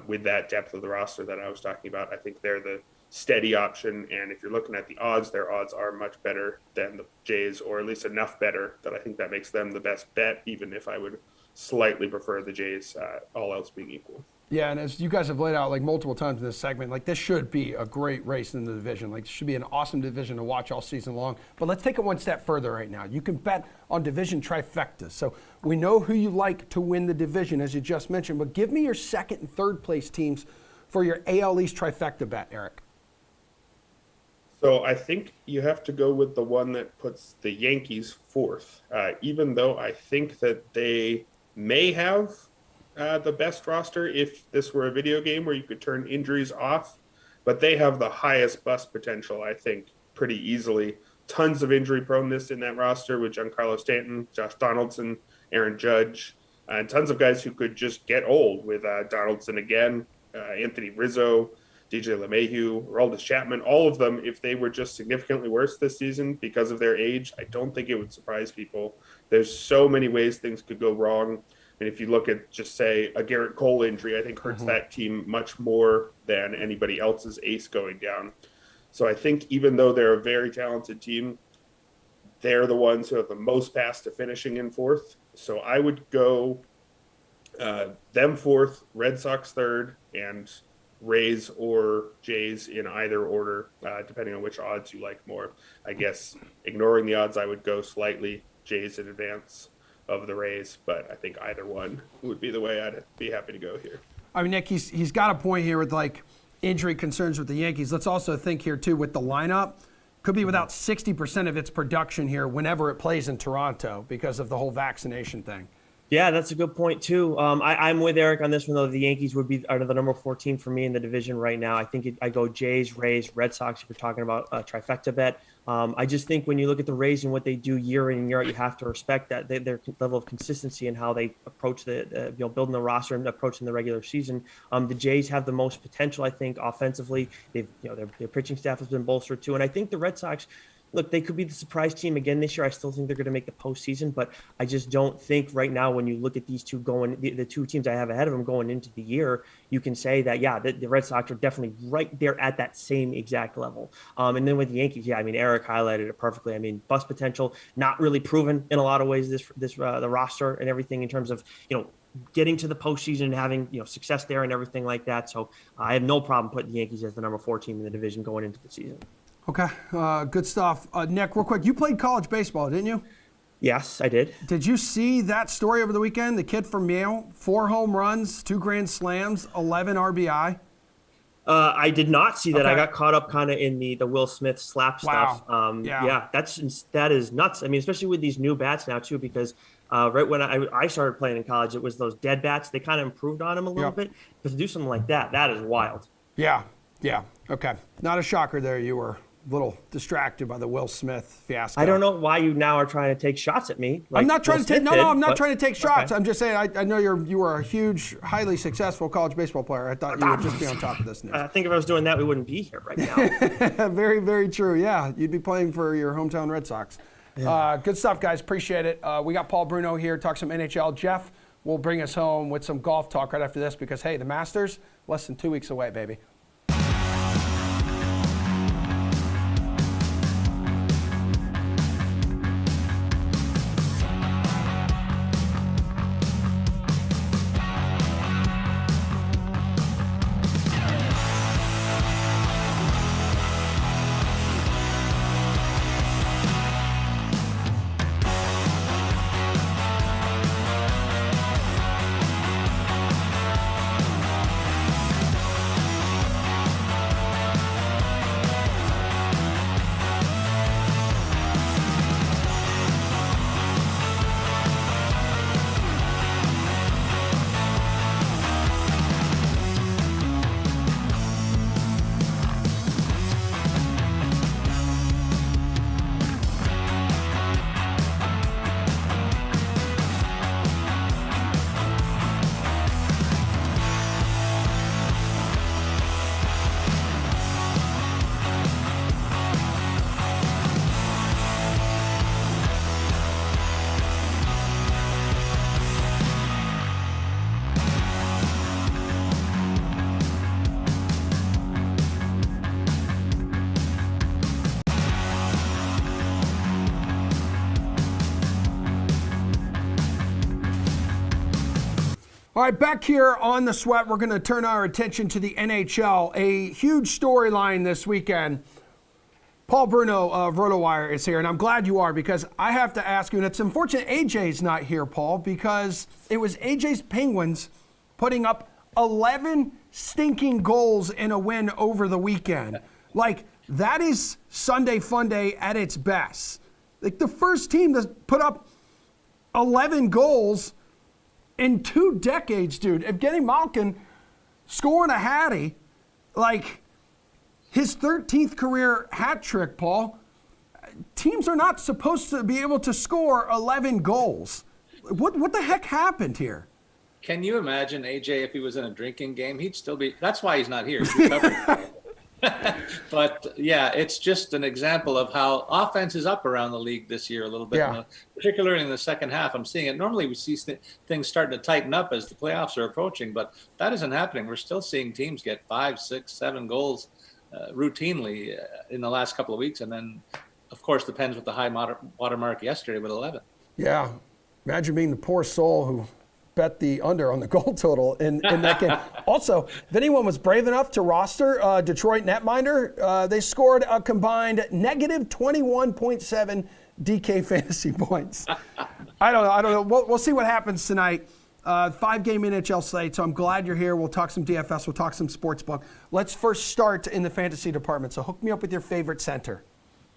S6: with that depth of the roster that I was talking about, I think they're the steady option. And if you're looking at the odds, their odds are much better than the Jays, or at least enough better that I think that makes them the best bet, even if I would slightly prefer the Jays, all else being equal.
S1: Yeah, and as you guys have laid out like multiple times in this segment, like this should be a great race in the division. Like this should be an awesome division to watch all season long. But let's take it one step further right now. You can bet on division trifectas. So we know who you like to win the division, as you just mentioned. But give me your second and third place teams for your AL East trifecta bet, Eric.
S6: So I think you have to go with the one that puts the Yankees fourth, even though I think that they may have the best roster if this were a video game where you could turn injuries off, but they have the highest bust potential, I think, pretty easily. Tons of injury proneness in that roster with Giancarlo Stanton, Josh Donaldson, Aaron Judge, and tons of guys who could just get old with Donaldson again, Anthony Rizzo, DJ LeMahieu, Aroldis Chapman, all of them, if they were just significantly worse this season because of their age, I don't think it would surprise people. There's so many ways things could go wrong. And if you look at just say a Garrett Cole injury, I think hurts that team much more than anybody else's ace going down. So I think even though they're a very talented team, they're the ones who have the most paths to finishing in fourth. So I would go them fourth, Red Sox third, and Rays or Jays in either order, depending on which odds you like more. I guess ignoring the odds, I would go slightly Jays in advance of the Rays, but I think either one would be the way I'd be happy to go here.
S1: I mean, Nick, he's got a point here with like injury concerns with the Yankees. Let's also think here too with the lineup. Could be without 60% of its production here whenever it plays in Toronto because of the whole vaccination thing.
S5: Yeah, that's a good point too. I'm with Eric on this one though. The Yankees would be out of the number 14 for me in the division right now. I think I go Jays, Rays, Red Sox. If you're talking about a trifecta bet, I just think when you look at the Rays and what they do year in and year out, you have to respect that their level of consistency and how they approach the building the roster and approaching the regular season. The Jays have the most potential, I think, offensively. Their pitching staff has been bolstered too, and I think the Red Sox. Look, they could be the surprise team again this year. I still think they're going to make the postseason, but I just don't think right now when you look at these two going, the two teams I have ahead of them going into the year, you can say that, yeah, the Red Sox are definitely right there at that same exact level. And then with the Yankees, yeah, I mean, Eric highlighted it perfectly. I mean, bust potential, not really proven in a lot of ways, the roster and everything in terms of, getting to the postseason and having, success there and everything like that. So I have no problem putting the Yankees as the number 4 team in the division going into the season.
S1: Okay, good stuff. Nick, real quick, you played college baseball, didn't you?
S5: Yes, I did.
S1: Did you see that story over the weekend? The kid from Yale, 4 home runs, 2 grand slams, 11 RBI.
S5: I did not see that.
S1: Okay.
S5: I got caught up kind of in the Will Smith slap stuff.
S1: Yeah.
S5: That is nuts. I mean, especially with these new bats now too, because right when I started playing in college, it was those dead bats. They kind of improved on them a little bit. But to do something like that is wild.
S1: Yeah. Okay. Not a shocker there. You were a little distracted by the Will Smith fiasco.
S5: I don't know why you now are trying to take shots at me.
S1: I'm not trying to take. No, I'm not trying to take shots.
S5: Okay.
S1: I'm just saying. I know you were a huge, highly successful college baseball player. I thought you would just be on top of this news.
S5: I think if I was doing that, we wouldn't be here right now.
S1: Very, very true. Yeah, you'd be playing for your hometown Red Sox. Yeah. Good stuff, guys. Appreciate it. We got Paul Bruno here. Talk some NHL. Jeff will bring us home with some golf talk right after this because hey, the Masters less than 2 weeks away, baby. All right, back here on the Sweat, we're going to turn our attention to the NHL. A huge storyline this weekend. Paul Bruno of RotoWire is here, and I'm glad you are because I have to ask you, and it's unfortunate AJ's not here, Paul, because it was AJ's Penguins putting up 11 stinking goals in a win over the weekend. Like, that is Sunday Fun Day at its best. Like, the first team to put up 11 goals in 2 decades, dude. Evgeny Malkin scoring a hattie, like his 13th career hat trick, Paul. Teams are not supposed to be able to score 11 goals. What the heck happened here?
S7: Can you imagine AJ if he was in a drinking game? He'd still be. That's why he's not here. He's recovering. But yeah, it's just an example of how offense is up around the league this year a little bit, particularly in the second half. I'm seeing it. Normally we see things starting to tighten up as the playoffs are approaching, but that isn't happening. We're still seeing teams get 5, 6, 7 goals routinely in the last couple of weeks. And then, of course, the Pens with the high watermark yesterday with 11.
S1: Yeah. Imagine being the poor soul who bet the under on the goal total in that game. Also, if anyone was brave enough to roster Detroit netminder, they scored a combined negative 21.7 DK fantasy points. I don't know. We'll see what happens tonight. 5-game NHL slate, so I'm glad you're here. We'll talk some DFS. We'll talk some sportsbook. Let's first start in the fantasy department. So hook me up with your favorite center.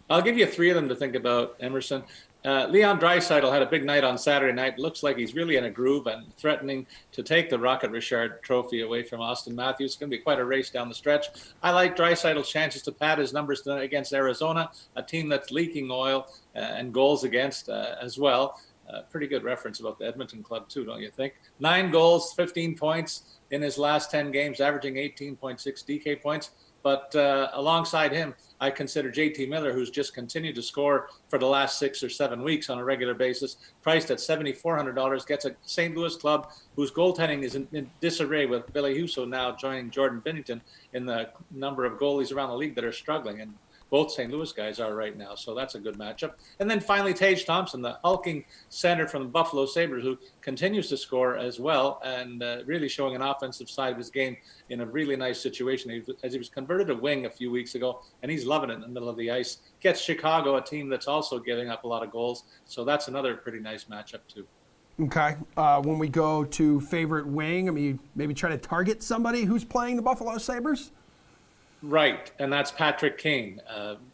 S7: I'll give you 3 of them to think about, Emerson. Leon Draisaitl had a big night on Saturday night. Looks like he's really in a groove and threatening to take the Rocket Richard trophy away from Austin Matthews. It's going to be quite a race down the stretch. I like Draisaitl's chances to pad his numbers tonight against Arizona, a team that's leaking oil and goals against as well. Pretty good reference about the Edmonton club too, don't you think? 9 goals, 15 points in his last 10 games, averaging 18.6 DK points. But alongside him, I consider JT Miller, who's just continued to score for the last 6 or 7 weeks on a regular basis, priced at $7,400, gets a St. Louis club whose goaltending is in disarray with Billy Husso now joining Jordan Binnington in the number of goalies around the league that are struggling. And both St. Louis guys are right now, so that's a good matchup. And then finally, Tage Thompson, the hulking center from the Buffalo Sabres, who continues to score as well and really showing an offensive side of his game in a really nice situation. As he was converted to wing a few weeks ago, and he's loving it in the middle of the ice. Gets Chicago, a team that's also giving up a lot of goals, so that's another pretty nice matchup too.
S1: Okay. When we go to favorite wing, I mean, maybe try to target somebody who's playing the Buffalo Sabres?
S7: Right, and that's Patrick Kane.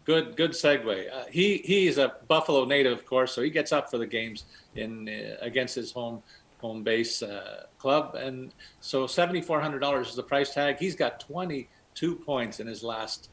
S7: Good segue. He is a Buffalo native, of course, so he gets up for the games in against his home base club, and so $7,400 is the price tag. He's got 22 points in his last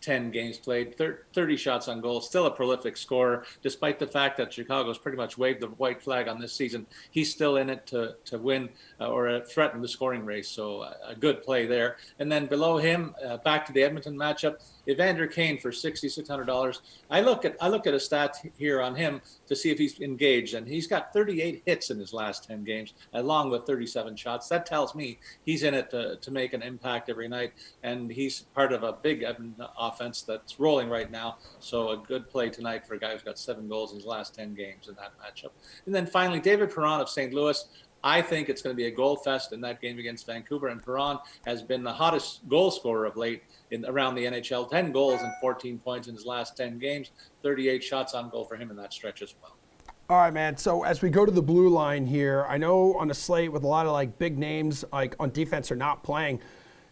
S7: 10 games played, 30 shots on goal, still a prolific scorer, despite the fact that Chicago's pretty much waved the white flag on this season. He's still in it to win or threaten the scoring race, so a good play there. And then below him, back to the Edmonton matchup, Evander Kane for $6,600. I look at a stat here on him to see if he's engaged, and he's got 38 hits in his last 10 games, along with 37 shots. That tells me he's in it to make an impact every night, and he's part of a big Edmonton offense that's rolling right now. So a good play tonight for a guy who's got 7 goals in his last 10 games in that matchup. And then finally, David Perron of St. Louis. I think it's going to be a goal fest in that game against Vancouver, and Perron has been the hottest goal scorer of late around the NHL. 10 goals and 14 points in his last 10 games, 38 shots on goal for him in that stretch as well.
S1: All right, man. So as we go to the blue line here, I know on a slate with a lot of like big names like on defense are not playing.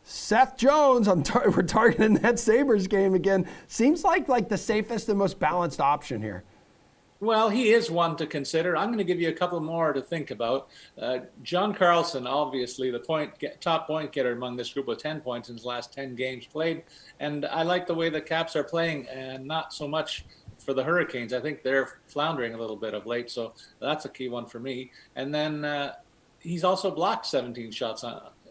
S1: Seth Jones, we're targeting that Sabres game again. Seems like the safest and most balanced option here.
S7: Well, he is one to consider. I'm going to give you a couple more to think about. John Carlson, obviously the top point getter among this group with 10 points in his last 10 games played. And I like the way the Caps are playing, and not so much for the Hurricanes. I think they're floundering a little bit of late, so that's a key one for me. And then he's also blocked 17 shots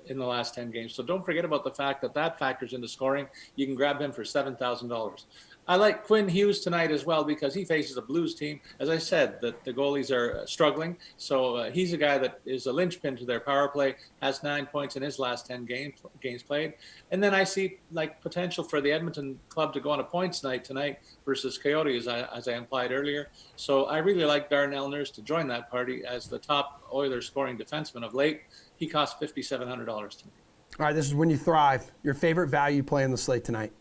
S7: in the last 10 games. So don't forget about the fact that factors into scoring. You can grab him for $7,000. I like Quinn Hughes tonight as well because he faces a Blues team. As I said, the goalies are struggling. So he's a guy that is a linchpin to their power play, has 9 points in his last 10 games played. And then I see like potential for the Edmonton club to go on a points night tonight versus Coyotes, as I implied earlier. So I really like Darnell Nurse to join that party as the top Oilers scoring defenseman of late. He costs $5,700 tonight.
S1: All right, this is when you thrive. Your favorite value play on the slate tonight?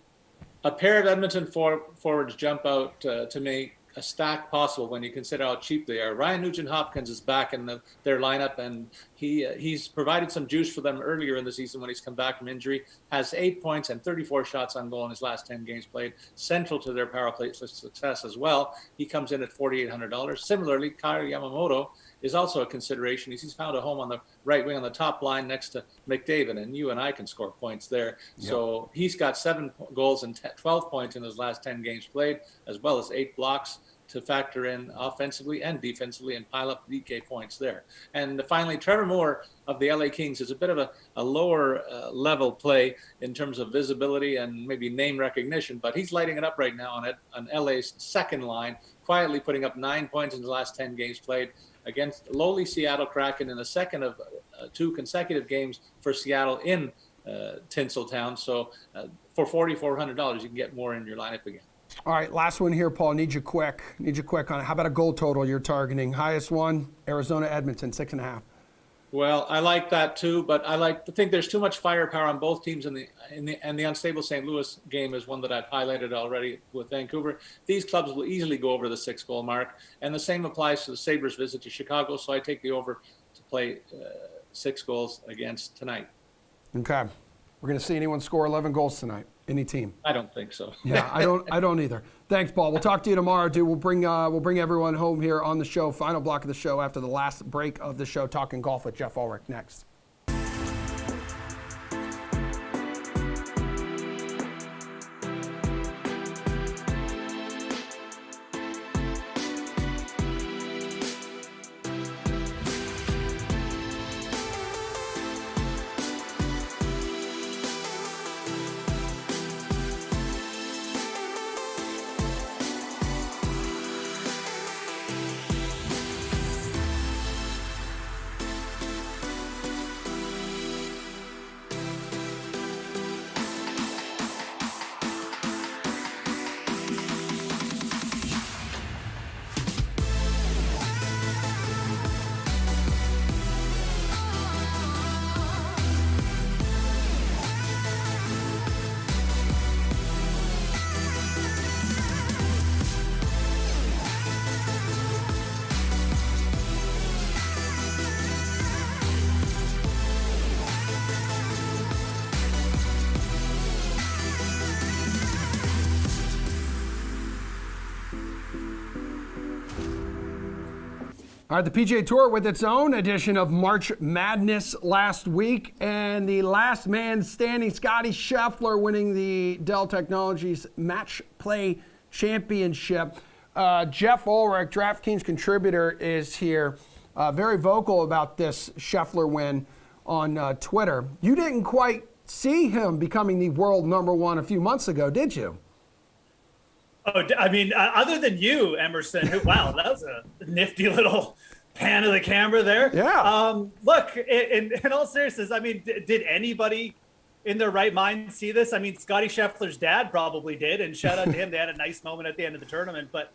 S7: A pair of Edmonton forwards jump out to me, a stack possible when you consider how cheap they are. Ryan Nugent Hopkins is back in their lineup, and he's provided some juice for them earlier in the season when he's come back from injury. Has 8 points and 34 shots on goal in his last 10 games played, central to their power play success as well. He comes in at $4,800. Similarly, Kyle Yamamoto is also a consideration. He's found a home on the right wing on the top line next to McDavid, and you and I can score points there. Yep. So he's got 7 goals and 12 points in his last 10 games played, as well as 8 blocks to factor in offensively and defensively and pile up DK points there. And finally, Trevor Moore of the LA Kings is a bit of a lower level play in terms of visibility and maybe name recognition, but he's lighting it up right now on LA's second line, quietly putting up 9 points in the last 10 games played against lowly Seattle Kraken in the second of 2 consecutive games for Seattle in Tinseltown. So for $4,400, you can get more in your lineup again.
S1: All right, last one here, Paul. Need you quick on it. How about a goal total you're targeting? Highest one, Arizona Edmonton, 6.5.
S7: Well, I like that too, but I like to think there's too much firepower on both teams and the unstable St. Louis game is one that I've highlighted already with Vancouver. These clubs will easily go over the 6-goal mark, and the same applies to the Sabres' visit to Chicago. So I take the over to play 6 goals against tonight.
S1: Okay, we're going to see anyone score 11 goals tonight. Any team?
S7: I don't think so.
S1: Yeah, I don't either. Thanks, Paul. We'll talk to you tomorrow, dude. We'll bring everyone home here on the show. Final block of the show after the last break of the show. Talking golf with Jeff Ulrich next. All right, the PGA Tour with its own edition of March Madness last week, and the last man standing, Scottie Scheffler, winning the Dell Technologies Match Play Championship. Jeff Ulrich, DraftKings contributor, is here, very vocal about this Scheffler win on Twitter. You didn't quite see him becoming the world #1 a few months ago, did you?
S8: Oh, I mean, other than you, Emerson, wow, that was a nifty little pan of the camera there.
S1: Yeah.
S8: Look, in all seriousness, I mean, did anybody in their right mind see this? I mean, Scottie Scheffler's dad probably did, and shout out to him. They had a nice moment at the end of the tournament. But,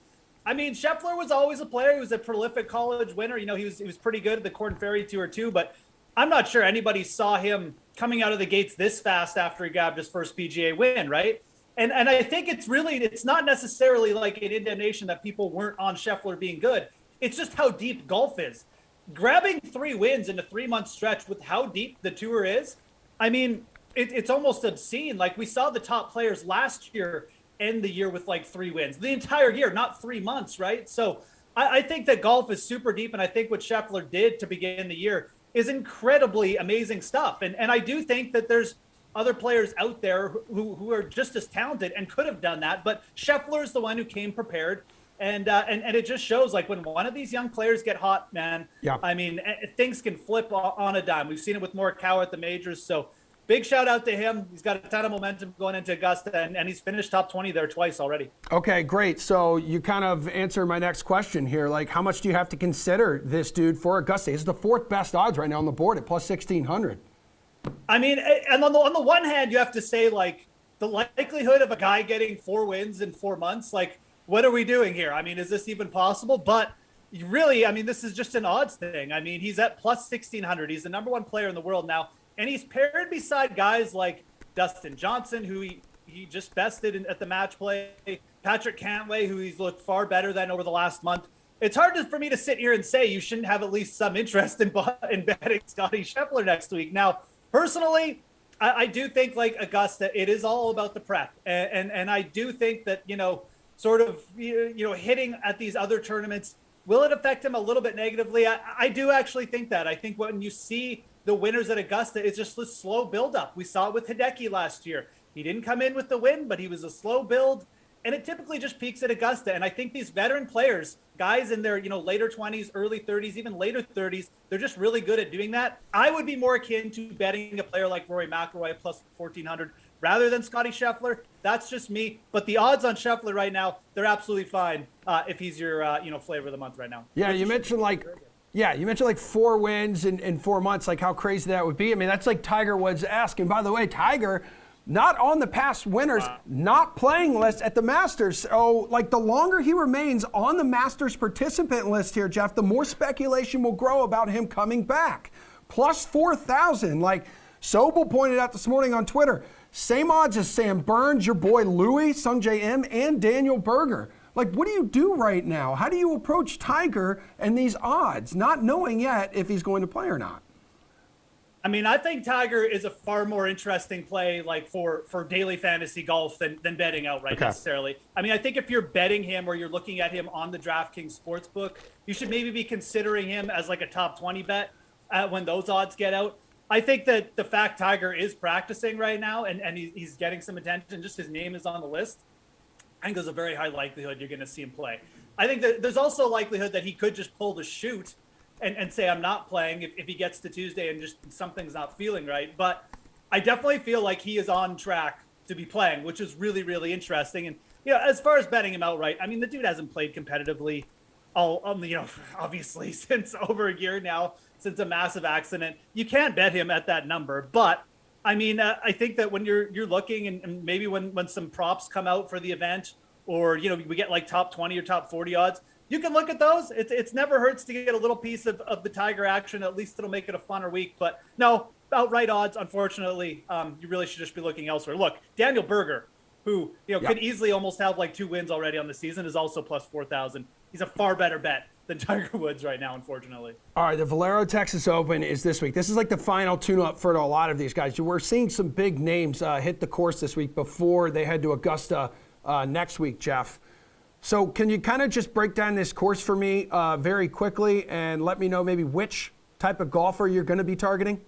S8: I mean, Scheffler was always a player. He was a prolific college winner. You know, he was pretty good at the Korn Ferry Tour, too. But I'm not sure anybody saw him coming out of the gates this fast after he grabbed his first PGA win, right? And I think it's not necessarily like an indignation that people weren't on Scheffler being good. It's just how deep golf is. Grabbing 3 wins in a 3-month stretch with how deep the tour is, I mean, it's almost obscene. Like, we saw the top players last year end the year with like 3 wins. The entire year, not 3 months, right? So I think that golf is super deep, and I think what Scheffler did to begin the year is incredibly amazing stuff. And I do think that there's other players out there who are just as talented and could have done that, but Scheffler is the one who came prepared, and it just shows, like, when one of these young players get hot, man. Yeah. I mean, things can flip on a dime. We've seen it with Morikawa at the majors, so big shout out to him. He's got a ton of momentum going into Augusta, and he's finished top 20 there twice already.
S1: Okay, great. So you kind of answered my next question here. Like, how much do you have to consider this dude for Augusta? He's the fourth best odds right now on the board at plus 1,600.
S8: I mean, and on the one hand, you have to say, like, the likelihood of a guy getting 4 wins in 4 months, like, what are we doing here? I mean, is this even possible? But really, I mean, this is just an odds thing. I mean, he's at plus 1,600. He's the number 1 player in the world now. And he's paired beside guys like Dustin Johnson, who he just bested at the match play, Patrick Cantlay, who he's looked far better than over the last month. It's hard for me to sit here and say you shouldn't have at least some interest in betting Scotty Scheffler next week. Now, personally, I do think, like Augusta, it is all about the prep. And I do think that, sort of, hitting at these other tournaments, will it affect him a little bit negatively? I do actually think that. I think when you see the winners at Augusta, it's just a slow buildup. We saw it with Hideki last year. He didn't come in with the win, but he was a slow build, and it typically just peaks at Augusta. And I think these veteran players, guys in their later 20s, early 30s, even later 30s, they're just really good at doing that. I would be more akin to betting a player like Rory McIlroy at plus 1,400 rather than Scotty Scheffler. That's just me. But the odds on Scheffler right now, they're absolutely fine if he's your flavor of the month right now.
S1: Yeah, you mentioned like 4 wins in 4 months, like how crazy that would be. I mean, that's like Tiger Woods-esque. And by the way, Tiger, not on the past winners, not playing list at the Masters. So, like, the longer he remains on the Masters participant list here, Jeff, the more speculation will grow about him coming back. Plus 4,000. Like, Sobel pointed out this morning on Twitter, same odds as Sam Burns, your boy Louis, Sungjae Im, and Daniel Berger. Like, what do you do right now? How do you approach Tiger and these odds, not knowing yet if he's going to play or not?
S8: I mean, I think Tiger is a far more interesting play, like for daily fantasy golf than betting outright necessarily. I mean, I think if you're betting him or you're looking at him on the DraftKings Sportsbook, you should maybe be considering him as like a top 20 bet when those odds get out. I think that the fact Tiger is practicing right now and he's getting some attention, just his name is on the list, I think there's a very high likelihood you're going to see him play. I think that there's also a likelihood that he could just pull the shoot and say, I'm not playing if he gets to Tuesday and just something's not feeling right. But I definitely feel like he is on track to be playing, which is really, really interesting. And, as far as betting him outright, I mean, the dude hasn't played competitively obviously since over a year now, since a massive accident. You can't bet him at that number. But I mean, I think that when you're looking and maybe when some props come out for the event or, we get like top 20 or top 40 odds, you can look at those. It's never hurts to get a little piece of the Tiger action. At least it'll make it a funner week. But no, outright odds, unfortunately, you really should just be looking elsewhere. Look, Daniel Berger, who could easily almost have like 2 wins already on the season, is also plus 4,000. He's a far better bet than Tiger Woods right now, unfortunately.
S1: All right, the Valero Texas Open is this week. This is like the final tune-up for a lot of these guys. We're seeing some big names hit the course this week before they head to Augusta next week, Jeff. So can you kind of just break down this course for me very quickly and let me know maybe which type of golfer you're going to be targeting?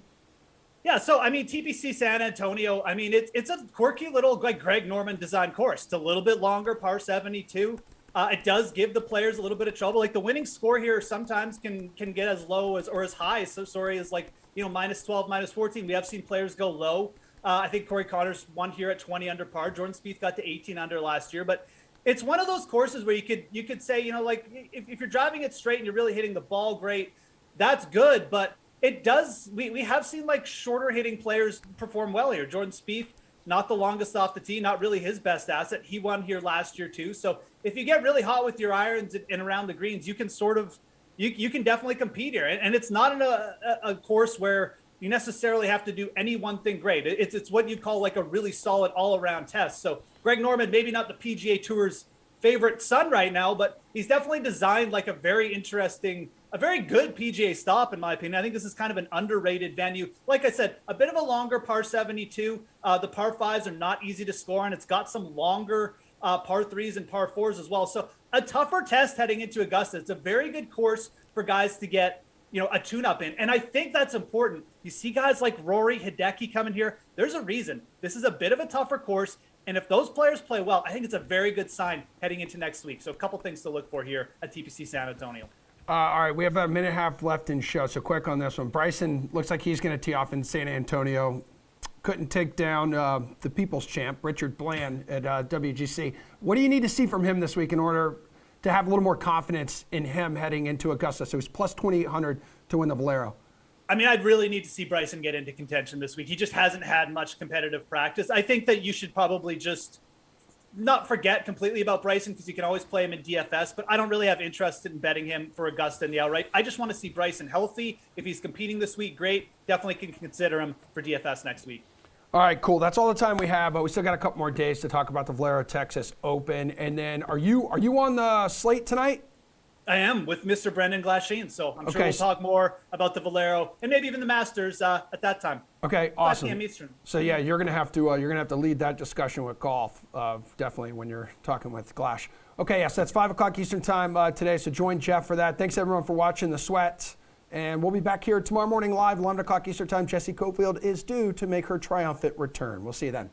S8: Yeah, so, I mean, TPC San Antonio, I mean, it's a quirky little like Greg Norman designed course. It's a little bit longer, par 72. It does give the players a little bit of trouble. Like the winning score here sometimes can get as low as or as high. So sorry, as like, minus 12, minus 14. We have seen players go low. I think Corey Connors won here at 20 under par. Jordan Spieth got to 18 under last year. But it's one of those courses where you could say, like if you're driving it straight and you're really hitting the ball great, that's good. But it does. We have seen like shorter hitting players perform well here. Jordan Spieth, not the longest off the tee, not really his best asset. He won here last year too. So if you get really hot with your irons and around the greens, you can sort of, you can definitely compete here. And it's not in a course where you necessarily have to do any one thing great. It's what you call like a really solid all-around test. So Greg Norman, maybe not the PGA Tour's favorite son right now, but he's definitely designed like a very interesting, a very good PGA stop, in my opinion. I think this is kind of an underrated venue. Like I said, a bit of a longer par 72. The par 5s are not easy to score, and it's got some longer par 3s and par 4s as well. So a tougher test heading into Augusta. It's a very good course for guys to get, a tune-up in. And I think that's important. You see guys like Rory, Hideki coming here. There's a reason. This is a bit of a tougher course. And if those players play well, I think it's a very good sign heading into next week. So a couple things to look for here at TPC San Antonio.
S1: All right, we have a minute and a half left in show, so quick on this one. Bryson looks like he's going to tee off in San Antonio. couldn't take down the people's champ, Richard Bland, at WGC. What do you need to see from him this week in order to have a little more confidence in him heading into Augusta? So he's plus 2,800 to win the Valero.
S8: I mean, I'd really need to see Bryson get into contention this week. He just hasn't had much competitive practice. I think that you should probably just not forget completely about Bryson because you can always play him in DFS, but I don't really have interest in betting him for Augusta in the outright. I just want to see Bryson healthy. If he's competing this week, great. Definitely can consider him for DFS next week.
S1: All right, cool. That's all the time we have, but we still got a couple more days to talk about the Valero Texas Open. And then are you on the slate tonight?
S8: I am with Mr. Brendan Glasheen, so I'm sure we'll talk more about the Valero and maybe even the Masters at that time.
S1: Okay,
S8: 5
S1: awesome.
S8: p.m. Eastern.
S1: So yeah, you're gonna have to lead that discussion with golf, definitely when you're talking with Glash. Okay, yes, that's 5 o'clock Eastern time today. So join Jeff for that. Thanks everyone for watching the Sweat, and we'll be back here tomorrow morning live, 11 o'clock Eastern time. Jessie Cofield is due to make her triumphant return. We'll see you then.